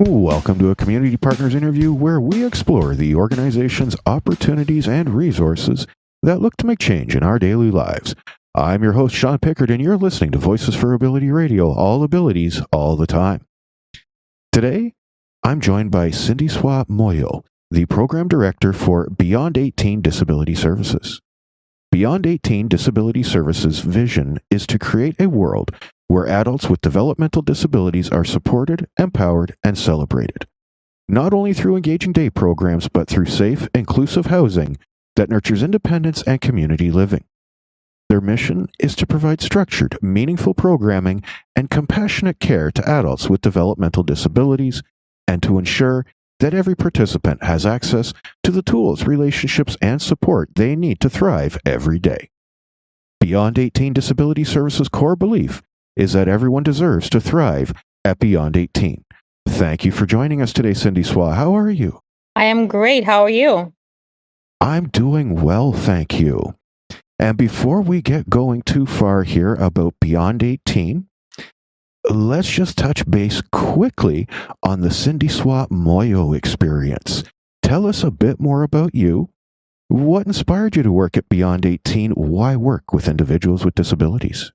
Welcome to a Community Partners interview where we explore the organization's opportunities and resources that look to make change in our daily lives. I'm your host, Sean Pickard, and you're listening to Voices for Ability Radio, all abilities, all the time. Today, I'm joined by Sindiswa Moyo, the Program Director for Beyond 18 Disability Services. Beyond 18 Disability Services' vision is to create a world where adults with developmental disabilities are supported, empowered, and celebrated, not only through engaging day programs, but through safe, inclusive housing that nurtures independence and community living. Their mission is to provide structured, meaningful programming and compassionate care to adults with developmental disabilities, and to ensure that every participant has access to the tools, relationships, and support they need to thrive every day. Beyond 18 Disability Services' core belief is that everyone deserves to thrive at Beyond 18. Thank you for joining us today, Sindiswa. How are you? I am great. How are you? I'm doing well, thank you. And before we get going too far here about Beyond 18, let's just touch base quickly on the Sindiswa Moyo experience. Tell us a bit more about you. What inspired you to work at Beyond 18? Why work with individuals with disabilities?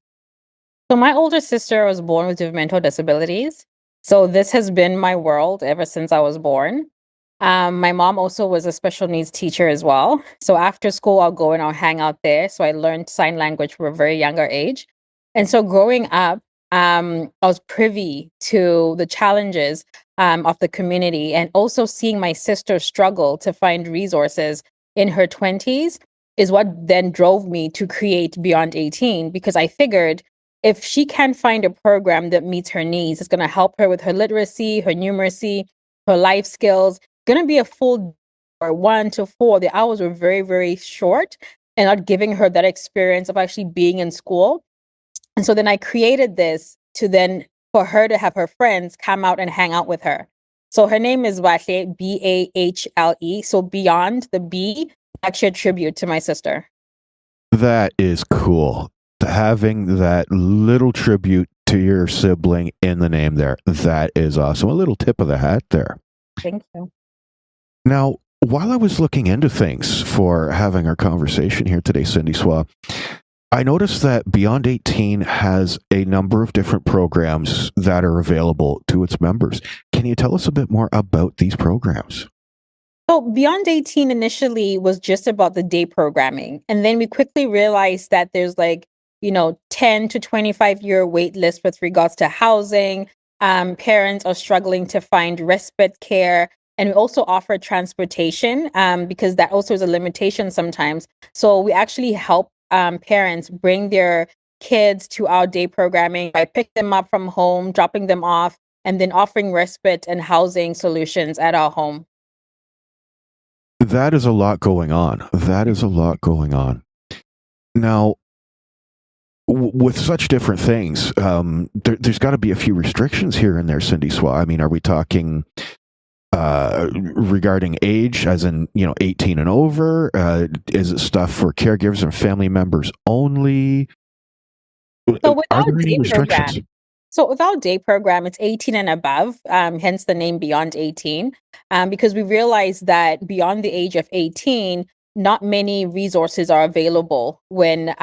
So, my older sister was born with developmental disabilities. So, this has been my world ever since I was born. My mom also was a special needs teacher as well. So, after school, I'll go and I'll hang out there. So, I learned sign language from a very younger age. And so, growing up, I was privy to the challenges of the community and also seeing my sister struggle to find resources in her 20s is what then drove me to create Beyond 18 because I figured if she can find a program that meets her needs, it's going to help her with her literacy, her numeracy, her life skills. Going to be a full or 1 to 4. The hours were very, very short and not giving her that experience of actually being in school. And so then I created this to then for her to have her friends come out and hang out with her. So her name is Bahle, Bahle. So Beyond the B, actually a tribute to my sister. That is cool. Having that little tribute to your sibling in the name there. That is awesome. A little tip of the hat there. Thank you. Now, while I was looking into things for having our conversation here today, Sindiswa, I noticed that Beyond 18 has a number of different programs that are available to its members. Can you tell us a bit more about these programs? So Beyond 18 initially was just about the day programming. And then we quickly realized that there's 10 to 25-year wait list with regards to housing. Parents are struggling to find respite care. And we also offer transportation because that also is a limitation sometimes. So we actually help parents bring their kids to our day programming by picking them up from home, dropping them off, and then offering respite and housing solutions at our home. That is a lot going on. That is a lot going on. Now, with such different things, there's got to be a few restrictions here and there, Sindiswa. I mean, are we talking regarding age, as in 18 and over? Is it stuff for caregivers and family members only? So with Are our there any day program, restrictions? it's 18 and above, hence the name Beyond 18, because we realize that beyond the age of 18, not many resources are available when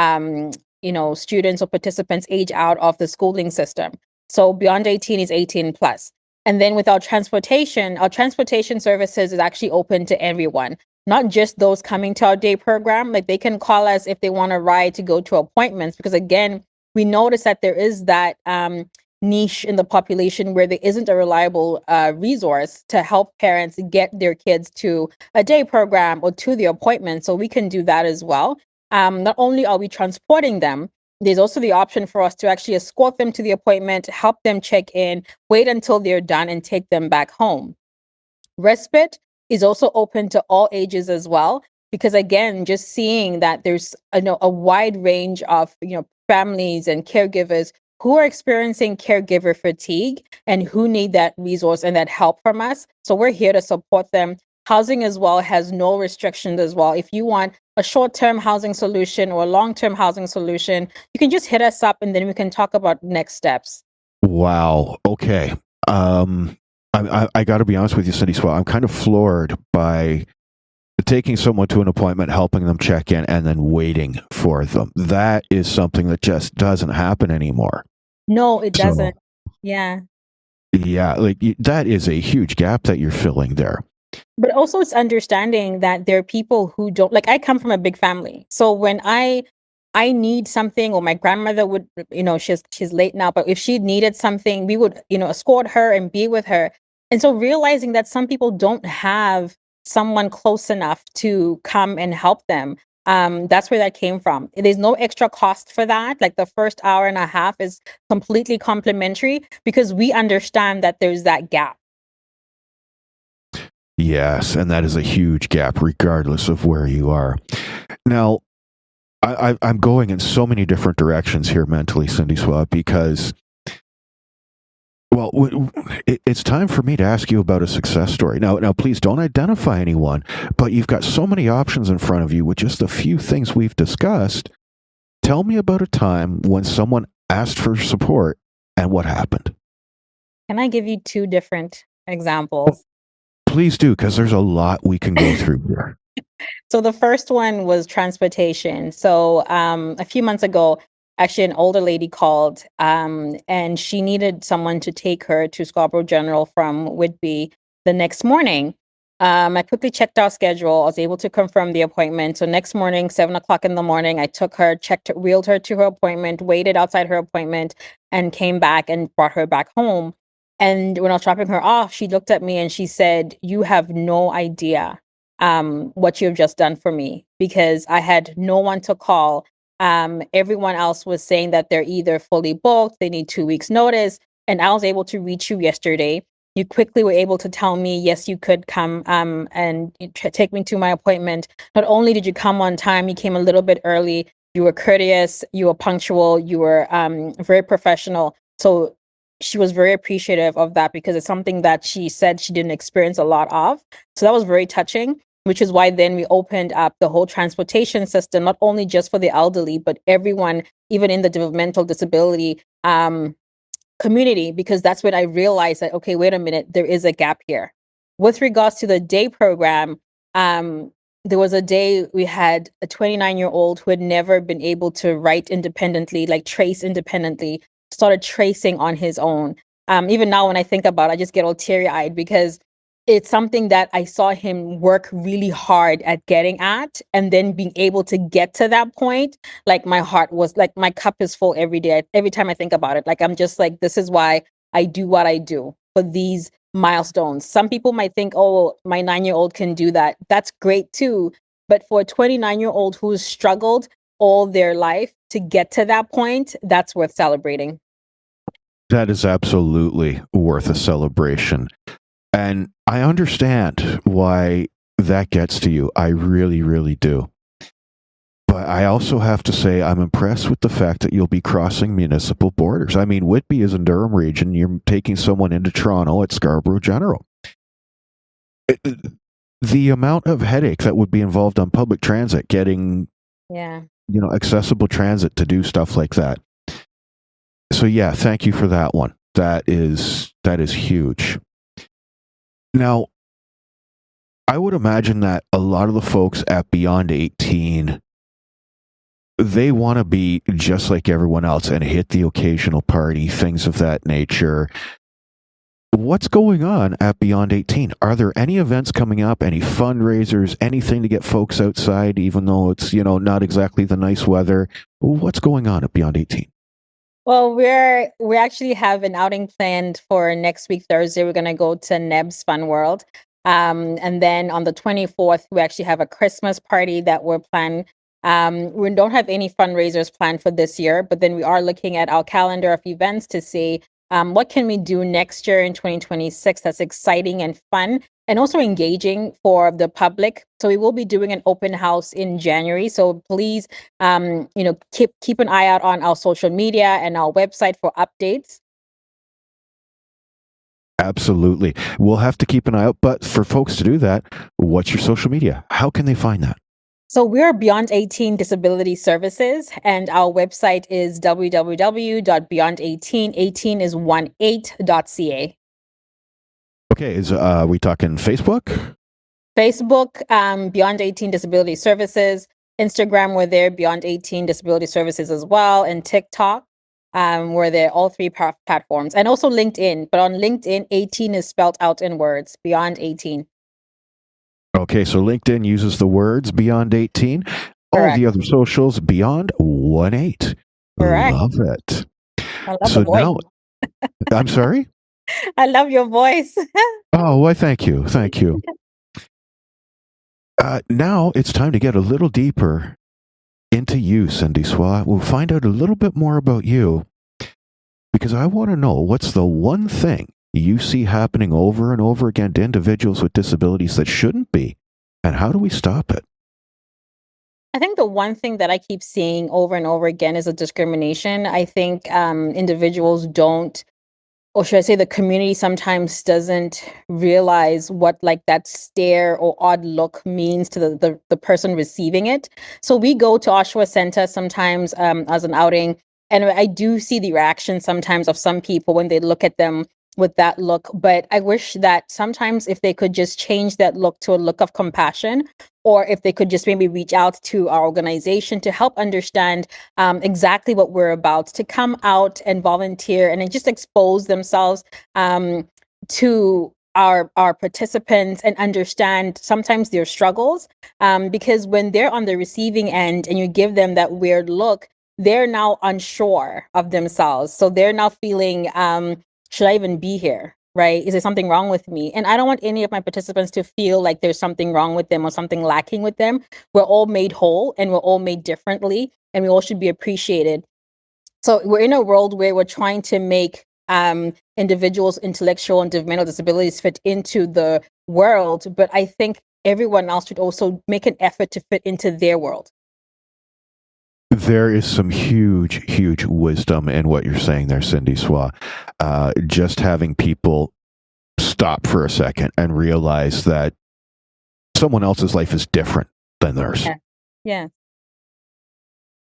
students or participants age out of the schooling system. So Beyond 18 is 18 plus. And then with our transportation services is actually open to everyone, not just those coming to our day program. Like they can call us if they want a ride to go to appointments, because again, we notice that there is that niche in the population where there isn't a reliable resource to help parents get their kids to a day program or to the appointment. So we can do that as well. Not only are we transporting them, there's also the option for us to actually escort them to the appointment, help them check in, wait until they're done, and take them back home. Respite is also open to all ages as well, because again, just seeing that there's a wide range of families and caregivers who are experiencing caregiver fatigue and who need that resource and that help from us. So we're here to support them. Housing as well has no restrictions as well. If you want a short-term housing solution or a long-term housing solution, you can just hit us up and then we can talk about next steps. Wow. Okay. I got to be honest with you, Sindiswa. I'm kind of floored by taking someone to an appointment, helping them check in, and then waiting for them. That is something that just doesn't happen anymore. No, it So, doesn't. Yeah. yeah, that is a huge gap that you're filling there. But also it's understanding that there are people who don't, like, I come from a big family. So when I need something, or my grandmother would, she's late now, but if she needed something, we would, escort her and be with her. And so realizing that some people don't have someone close enough to come and help them. That's where that came from. There's no extra cost for that. Like the first hour and a half is completely complimentary because we understand that there's that gap. Yes, and that is a huge gap, regardless of where you are. Now, I'm going in so many different directions here mentally, Cindy Swab, because, well, it's time for me to ask you about a success story. Now, please don't identify anyone, but you've got so many options in front of you with just a few things we've discussed. Tell me about a time when someone asked for support and what happened. Can I give you two different examples? Please do, because there's a lot we can go through here. So the first one was transportation. So a few months ago, actually, an older lady called, and she needed someone to take her to Scarborough General from Whitby the next morning. I quickly checked our schedule. I was able to confirm the appointment. So next morning, 7 o'clock in the morning, I took her, wheeled her to her appointment, waited outside her appointment, and came back and brought her back home. And when I was dropping her off, she looked at me and she said, "You have no idea what you have just done for me," because I had no one to call. Everyone else was saying that they're either fully booked, they need 2 weeks notice. And I was able to reach you yesterday. You quickly were able to tell me, yes, you could come and take me to my appointment. Not only did you come on time, you came a little bit early. You were courteous, you were punctual, you were very professional. So she was very appreciative of that because it's something that she said she didn't experience a lot of. So that was very touching, which is why then we opened up the whole transportation system, not only just for the elderly, but everyone, even in the developmental disability community, because that's when I realized that, okay, wait a minute, there is a gap here. With regards to the day program, there was a day we had a 29-year-old who had never been able to write independently, like trace independently, started tracing on his own. Even now, when I think about it, I just get all teary eyed because it's something that I saw him work really hard at getting at, and then being able to get to that point. Like my heart was like, my cup is full every day. Every time I think about it, like I'm just like, this is why I do what I do for these milestones. Some people might think, oh, my 9-year-old can do that. That's great too. But for a 29-year-old who's struggled all their life to get to that point, that's worth celebrating. That is absolutely worth a celebration. And I understand why that gets to you. I really, really do. But I also have to say, I'm impressed with the fact that you'll be crossing municipal borders. I mean, Whitby is in Durham region. You're taking someone into Toronto at Scarborough General. The amount of headache that would be involved on public transit, getting, Yeah. accessible transit to do stuff like that. So yeah, thank you for that one. That is huge. Now, I would imagine that a lot of the folks at Beyond 18, they want to be just like everyone else and hit the occasional party, things of that nature. What's going on at Beyond 18? Are there any events coming up, any fundraisers, anything to get folks outside, even though it's, not exactly the nice weather? What's going on at Beyond 18? Well, we actually have an outing planned for next week, Thursday. We're gonna go to Neb's Fun World. And then on the 24th, we actually have a Christmas party that we're planning. We don't have any fundraisers planned for this year, but then we are looking at our calendar of events to see what can we do next year in 2026 that's exciting and fun and also engaging for the public. So we will be doing an open house in January. So please, keep an eye out on our social media and our website for updates. Absolutely. We'll have to keep an eye out. But for folks to do that, what's your social media? How can they find that? So we're Beyond 18 Disability Services, and our website is www.beyond18, 18 is 18.ca. Okay, is we talking Facebook? Facebook, Beyond 18 Disability Services. Instagram, we're there, Beyond 18 Disability Services as well. And TikTok, we're there, all three platforms. And also LinkedIn. But on LinkedIn, 18 is spelled out in words, Beyond 18. Okay, so LinkedIn uses the words Beyond 18. All Correct. the other socials Beyond 18. Correct. Love it. I love the So voice. now, I'm sorry? I love your voice. Oh, why, thank you. Thank you. Now it's time to get a little deeper into you, Sindiswa. We'll find out a little bit more about you because I want to know what's the one thing you see happening over and over again to individuals with disabilities that shouldn't be, and how do we stop it? I think the one thing that I keep seeing over and over again is a discrimination. I think individuals don't, or should I say the community sometimes doesn't realize what like that stare or odd look means to the person receiving it. So we go to Oshawa Center sometimes as an outing, and I do see the reaction sometimes of some people when they look at them with that look. But I wish that sometimes if they could just change that look to a look of compassion, or if they could just maybe reach out to our organization to help understand exactly what we're about, to come out and volunteer and then just expose themselves to our participants and understand sometimes their struggles, because when they're on the receiving end and you give them that weird look, they're now unsure of themselves, so they're now feeling, should I even be here, right? Is there something wrong with me? And I don't want any of my participants to feel like there's something wrong with them or something lacking with them. We're all made whole and we're all made differently, and we all should be appreciated. So we're in a world where we're trying to make individuals' intellectual and developmental disabilities fit into the world, but I think everyone else should also make an effort to fit into their world. There is some huge, huge wisdom in what you're saying there, Cindy Swa. Just having people stop for a second and realize that someone else's life is different than theirs. Yeah. Yeah.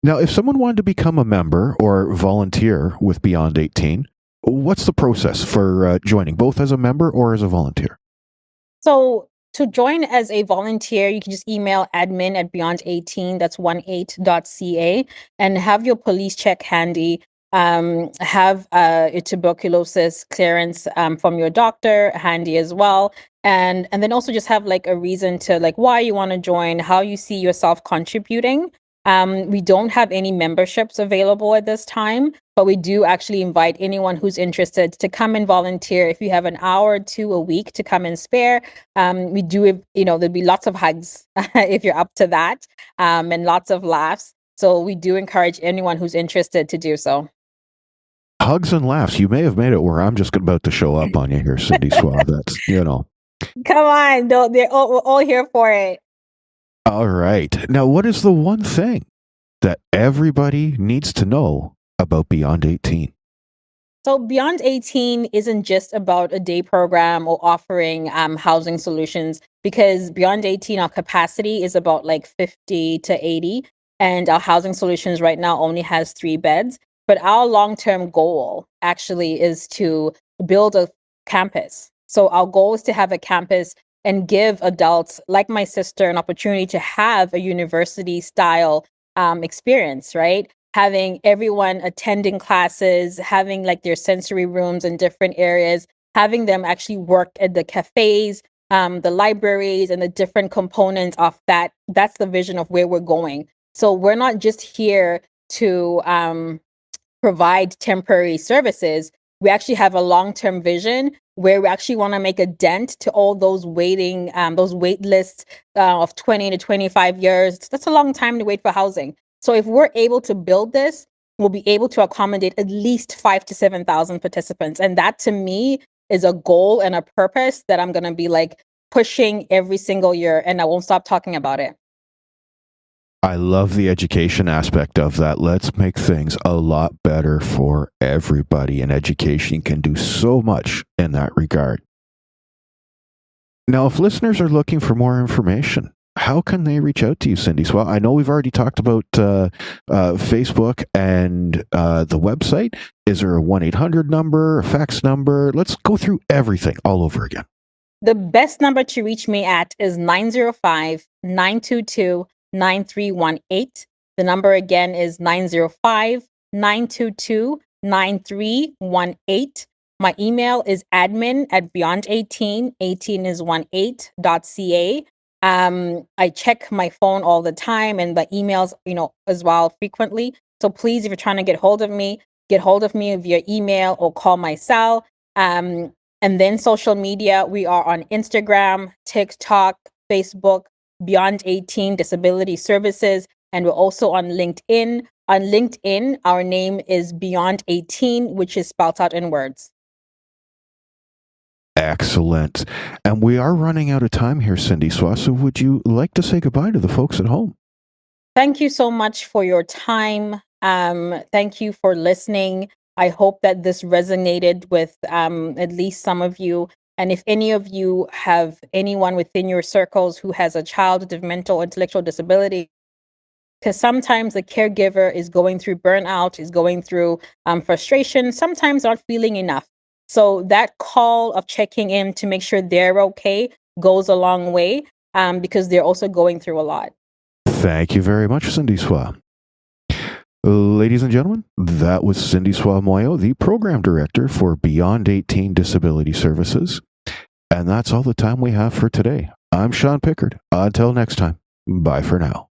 Now, if someone wanted to become a member or volunteer with Beyond 18, what's the process for joining, both as a member or as a volunteer? So to join as a volunteer, you can just email admin at beyond18, that's 18.ca, and have your police check handy. Have a tuberculosis clearance from your doctor handy as well. And then also just have like a reason to like why you want to join, how you see yourself contributing. We don't have any memberships available at this time, but we do actually invite anyone who's interested to come and volunteer. If you have an hour or two a week to come and spare, we do, there'll be lots of hugs if you're up to that, and lots of laughs. So we do encourage anyone who's interested to do so. Hugs and laughs. You may have made it where I'm just about to show up on you here, Cindy Swa. That's, Come on, don't, we're all here for it. All right. Now, what is the one thing that everybody needs to know about Beyond 18? So Beyond 18 isn't just about a day program or offering housing solutions, because Beyond 18, our capacity is about like 50 to 80, and our housing solutions right now only has 3 beds. But our long-term goal actually is to build a campus. So our goal is to have a campus and give adults like my sister an opportunity to have a university style experience, right? Having everyone attending classes, having like their sensory rooms in different areas, having them actually work at the cafes, the libraries, and the different components of that. That's the vision of where we're going. So we're not just here to provide temporary services. We actually have a long-term vision where we actually want to make a dent to all those waiting, those wait lists of 20 to 25 years. That's a long time to wait for housing. So if we're able to build this, we'll be able to accommodate at least 5,000 to 7,000 participants. And that to me is a goal and a purpose that I'm going to be like pushing every single year, and I won't stop talking about it. I love the education aspect of that. Let's make things a lot better for everybody, and education can do so much in that regard. Now, if listeners are looking for more information how can they reach out to you, Sindiswa? I know we've already talked about Facebook and the website. Is there a 1-800 number, a fax number? Let's go through everything all over again. The best number to reach me at is 905-922-9318. The number again is 905-922-9318. My email is admin@beyond18, 18 is 18.ca. I check my phone all the time and the emails, as well frequently. So please, if you're trying to get hold of me via email or call my cell. And then social media, we are on Instagram, TikTok, Facebook, Beyond 18 Disability Services, and we're also on LinkedIn. On LinkedIn, our name is Beyond 18, which is spelled out in words. Excellent. And we are running out of time here, Sindiswa, so would you like to say goodbye to the folks at home? Thank you so much for your time. Thank you for listening. I hope that this resonated with at least some of you. And if any of you have anyone within your circles who has a child with mental or intellectual disability, because sometimes the caregiver is going through burnout, is going through frustration, sometimes not feeling enough. So that call of checking in to make sure they're okay goes a long way because they're also going through a lot. Thank you very much, Sindiswa. Ladies and gentlemen, that was Sindiswa Moyo, the Program Director for Beyond 18 Disability Services. And that's all the time we have for today. I'm Sean Pickard. Until next time, bye for now.